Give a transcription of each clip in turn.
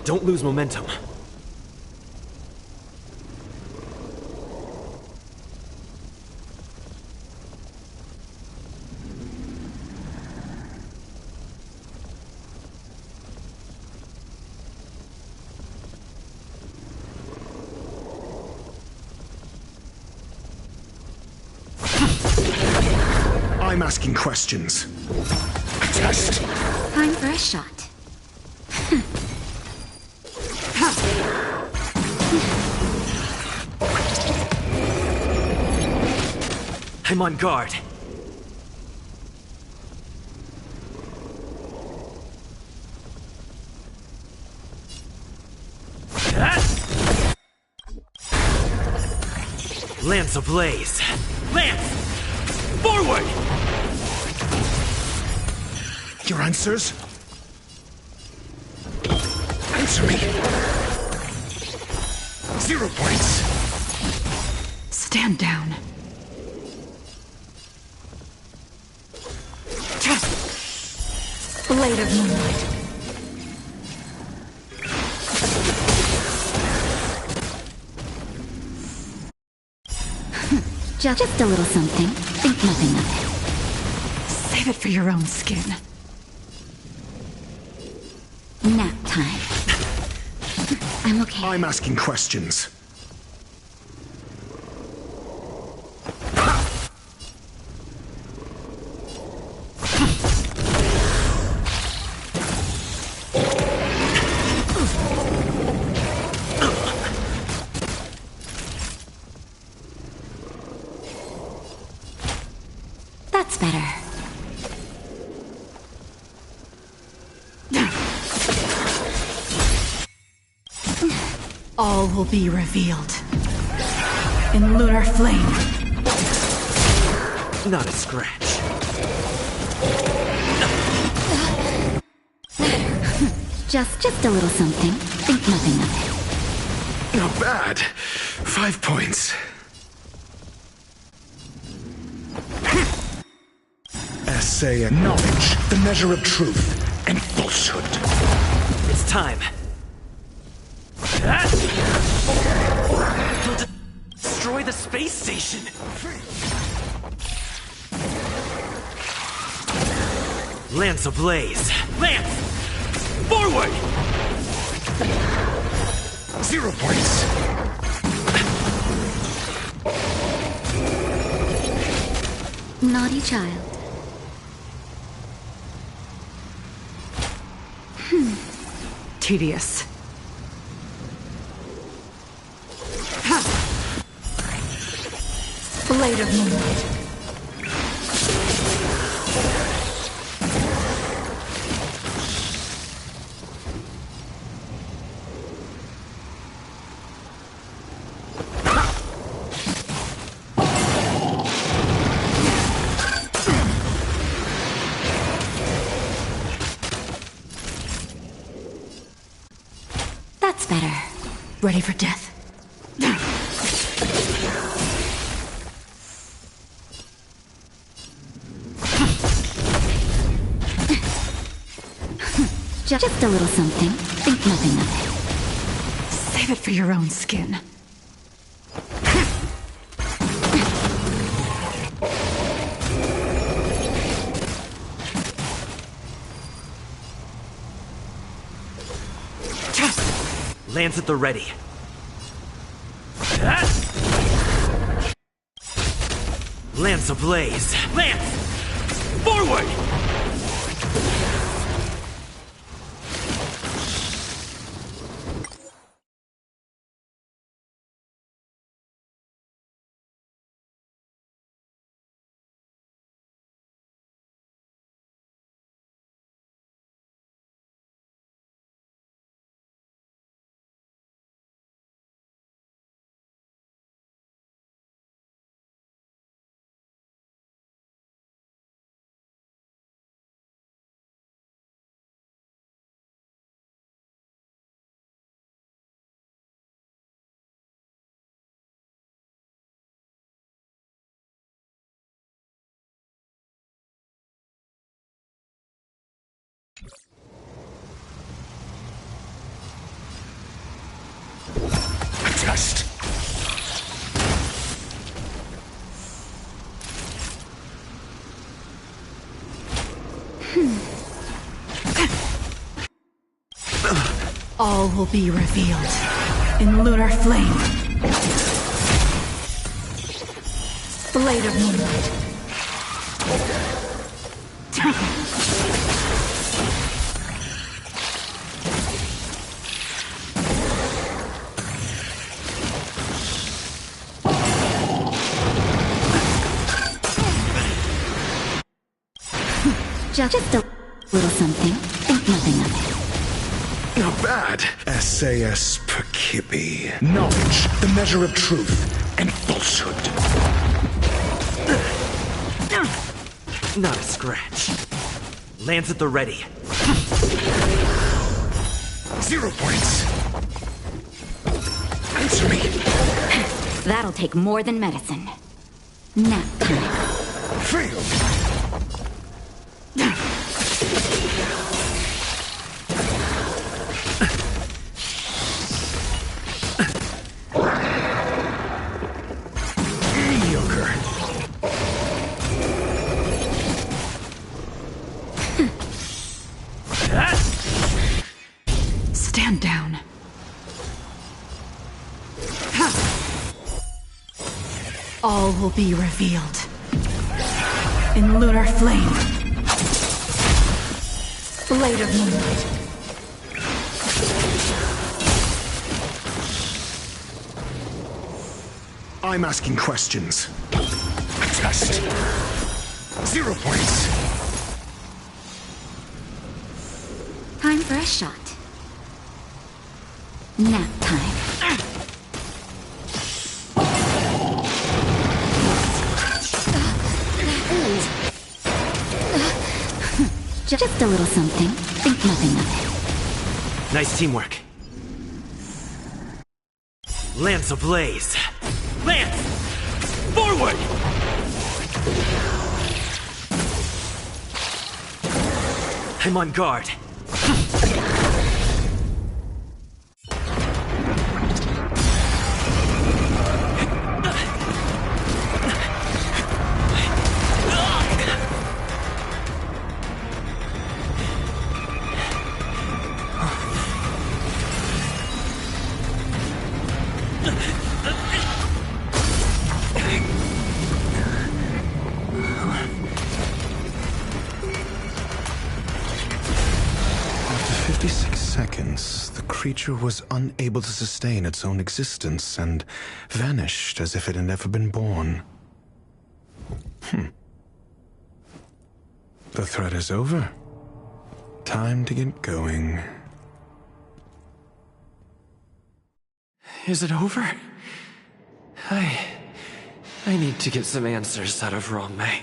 Don't lose momentum. I'm asking questions. A test? Time for a shot. I'm on guard. Lance ablaze! Lance! Forward! Your answers? Answer me. 0 points. Stand down. Blade of moonlight. Just a little something. Think nothing of it. Save it for your own skin. Nap time. I'm okay. I'm asking questions. That's better. All will be revealed. In lunar flame. Not a scratch. Just a little something. Think nothing of it. Not bad. 5 points. Essay and knowledge, the measure of truth and falsehood. It's time. You'll destroy the space station. Lance ablaze. Lance! Forward! 0 points. Naughty child. Tedious. Blade of moonlight. That's better. Ready for death? Just a little something. Think nothing of it. Save it for your own skin. Lance at the ready. Lance ablaze. Lance! Forward! All will be revealed in lunar flame. Blade of moonlight. Just a little something. Think nothing of it. Not bad. SAS Perkibi. Knowledge, the measure of truth and falsehood. Not a scratch. Lance at the ready. 0 points. Answer me. That'll take more than medicine. Nap time. Failed. Mediocre. Stand down. All will be revealed in lunar flame. Blade of moonlight. I'm asking questions. A test. 0 points. Time for a shot. Nap time. Just a little something. Think nothing of it. Nice teamwork. Lance ablaze. Lance! Forward! I'm on guard. After 56 seconds, the creature was unable to sustain its own existence and vanished as if it had never been born. The threat is over. Time to get going. Is it over? I need to get some answers out of Rongmei.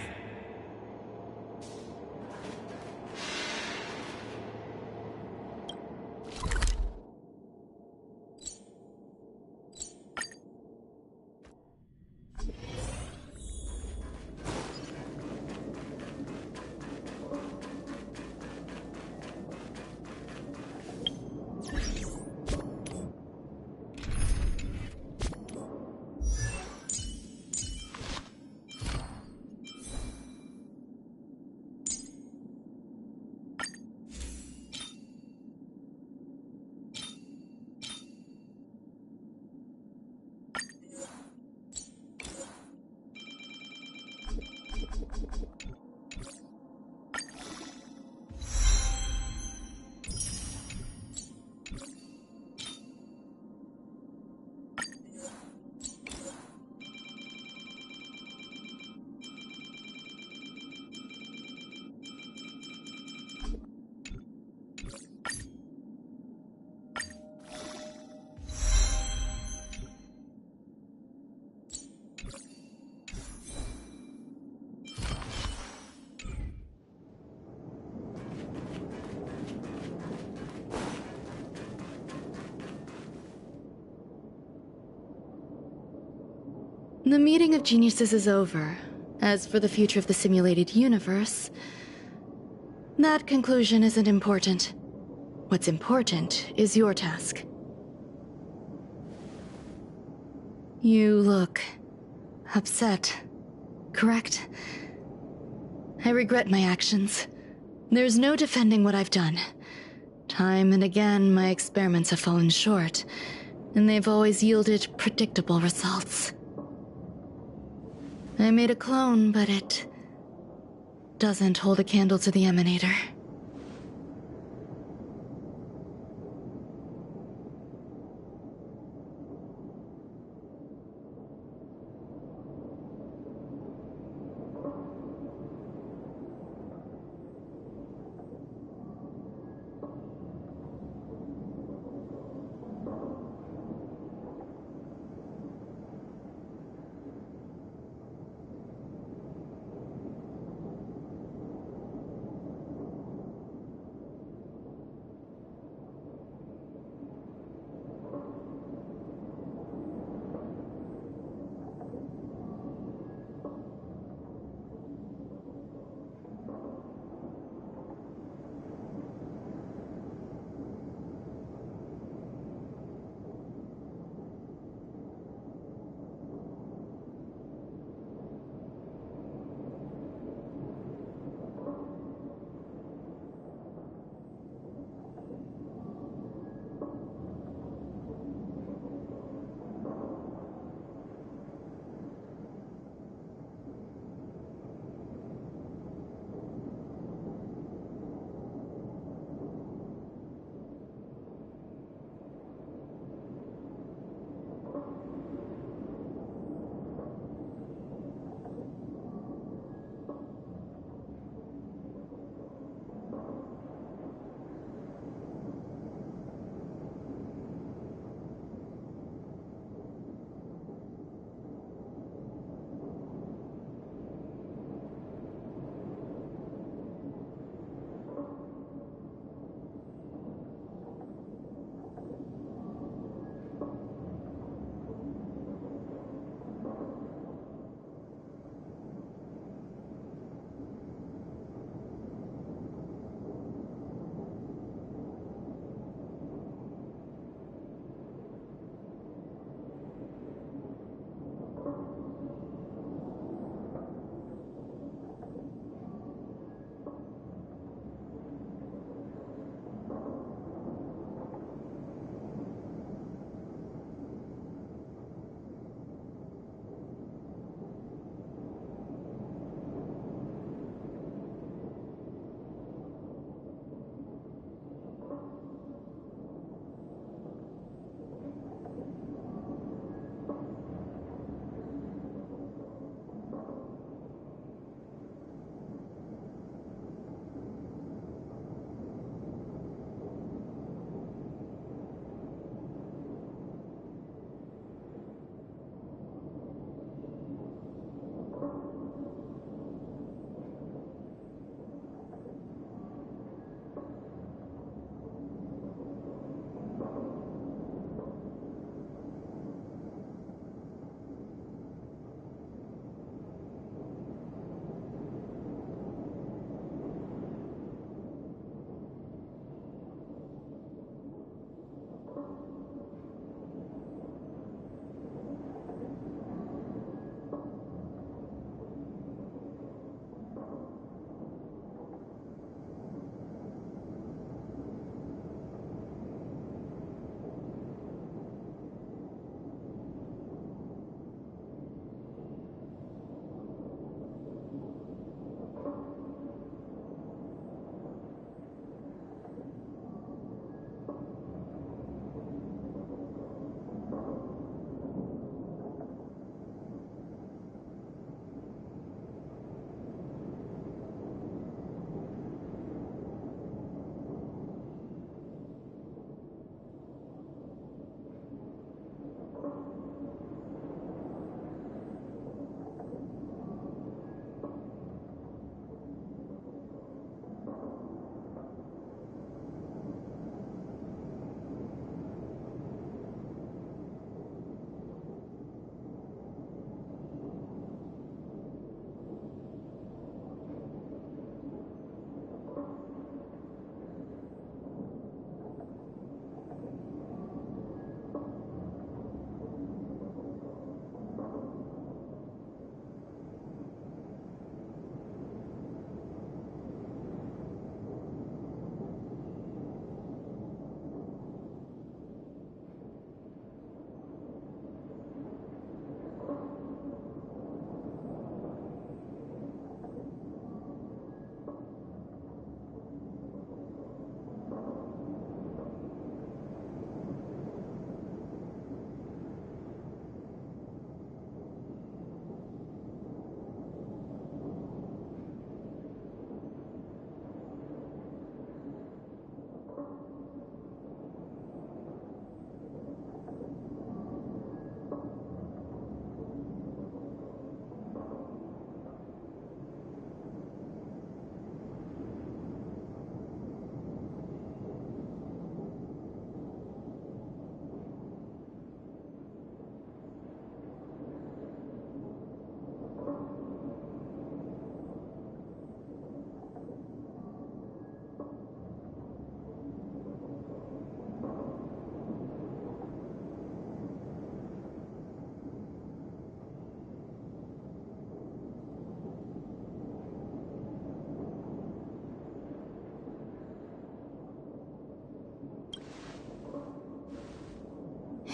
The meeting of geniuses is over. As for the future of the simulated universe, that conclusion isn't important. What's important is your task. You look upset, correct? I regret my actions, There's no defending what I've done. Time and again, my experiments have fallen short, and they've always yielded predictable results. I made a clone, but it doesn't hold a candle to the Emanator.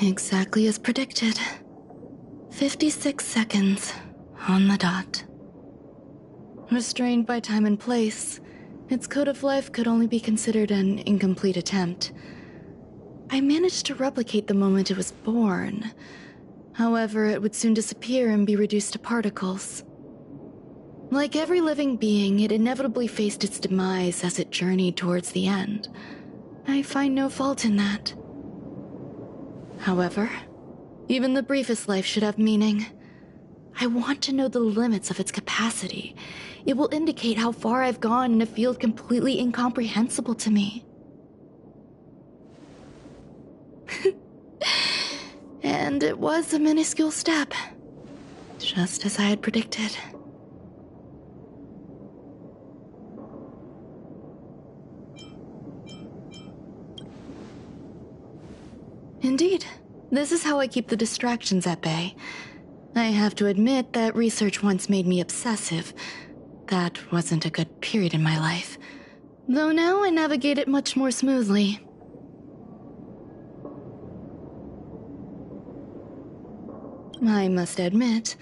Exactly as predicted. 56 seconds on the dot. Restrained by time and place, its code of life could only be considered an incomplete attempt. I managed to replicate the moment it was born. However, it would soon disappear and be reduced to particles. Like every living being, it inevitably faced its demise as it journeyed towards the end. I find no fault in that. However, even the briefest life should have meaning. I want to know the limits of its capacity. It will indicate how far I've gone in a field completely incomprehensible to me. And it was a minuscule step, just as I had predicted. Indeed, this is how I keep the distractions at bay. I have to admit that research once made me obsessive. That wasn't a good period in my life, though now I navigate it much more smoothly. I must admit,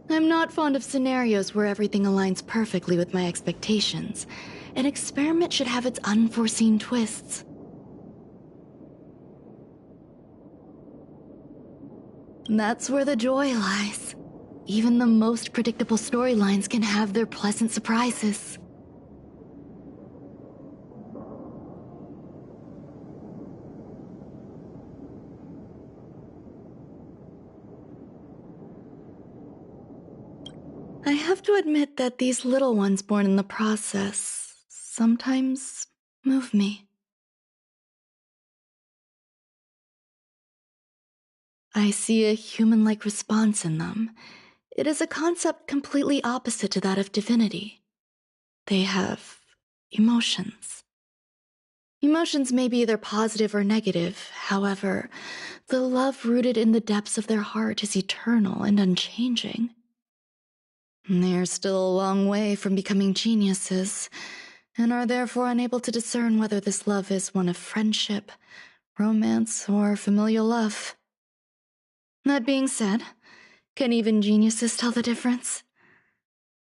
I'm not fond of scenarios where everything aligns perfectly with my expectations. An experiment should have its unforeseen twists. That's where the joy lies. Even the most predictable storylines can have their pleasant surprises. I have to admit that these little ones born in the process sometimes move me. I see a human-like response in them. It is a concept completely opposite to that of divinity. They have emotions. Emotions may be either positive or negative. However, the love rooted in the depths of their heart is eternal and unchanging. They're still a long way from becoming geniuses, and are therefore unable to discern whether this love is one of friendship, romance, or familial love. That being said, can even geniuses tell the difference?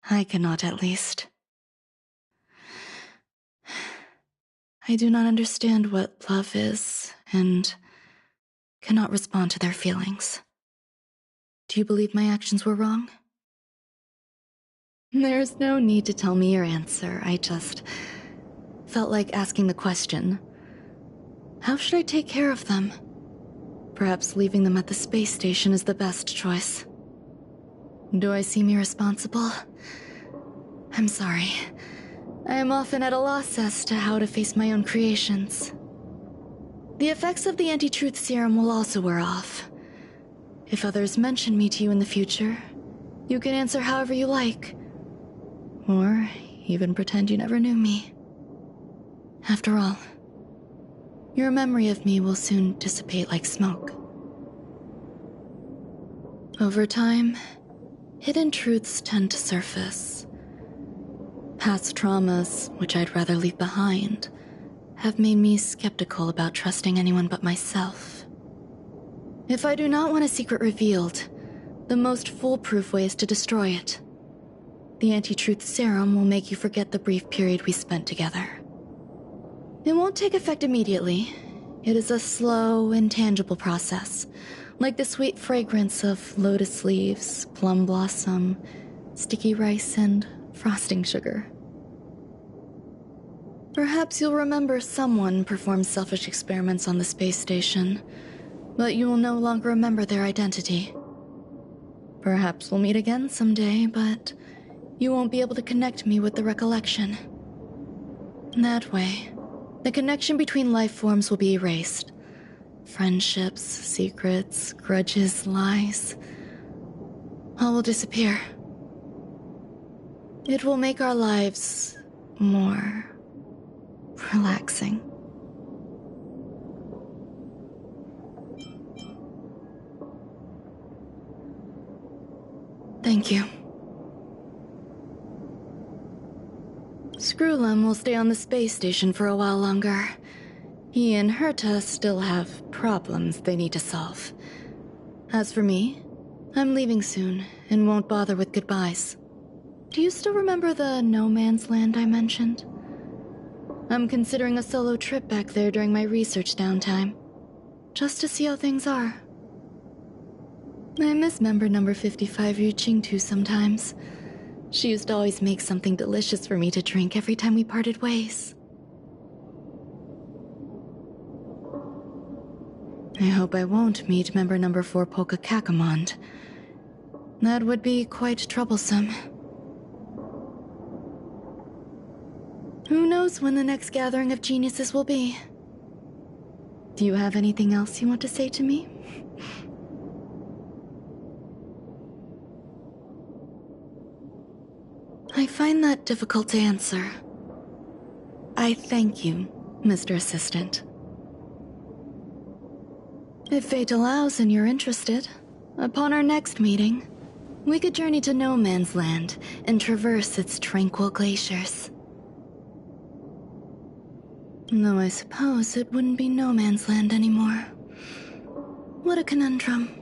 I cannot, at least. I do not understand what love is, and cannot respond to their feelings. Do you believe my actions were wrong? There's no need to tell me your answer. I just felt like asking the question. How should I take care of them? Perhaps leaving them at the space station is the best choice. Do I seem irresponsible? I'm sorry. I am often at a loss as to how to face my own creations. The effects of the anti-truth serum will also wear off. If others mention me to you in the future, you can answer however you like. Or even pretend you never knew me. After all, your memory of me will soon dissipate like smoke. Over time, hidden truths tend to surface. Past traumas, which I'd rather leave behind, have made me skeptical about trusting anyone but myself. If I do not want a secret revealed, the most foolproof way is to destroy it. The anti-truth serum will make you forget the brief period we spent together. It won't take effect immediately. It is a slow, intangible process, like the sweet fragrance of lotus leaves, plum blossom, sticky rice, and frosting sugar. Perhaps you'll remember someone performed selfish experiments on the space station, but you will no longer remember their identity. Perhaps we'll meet again someday, but you won't be able to connect me with the recollection. That way, the connection between life forms will be erased. Friendships, secrets, grudges, lies, all will disappear. It will make our lives more relaxing. Thank you. Screwlum will stay on the space station for a while longer. He and Herta still have problems they need to solve. As for me, I'm leaving soon and won't bother with goodbyes. Do you still remember the no man's land I mentioned? I'm considering a solo trip back there during my research downtime, just to see how things are. I miss member number 55 Yu Qingtu sometimes. She used to always make something delicious for me to drink every time we parted ways. I hope I won't meet member number 4 Polka Kakamond. That would be quite troublesome. Who knows when the next gathering of geniuses will be? Do you have anything else you want to say to me? I find that difficult to answer. I thank you, Mr. Assistant. If fate allows and you're interested, upon our next meeting, we could journey to No Man's Land and traverse its tranquil glaciers. Though I suppose it wouldn't be No Man's Land anymore. What a conundrum.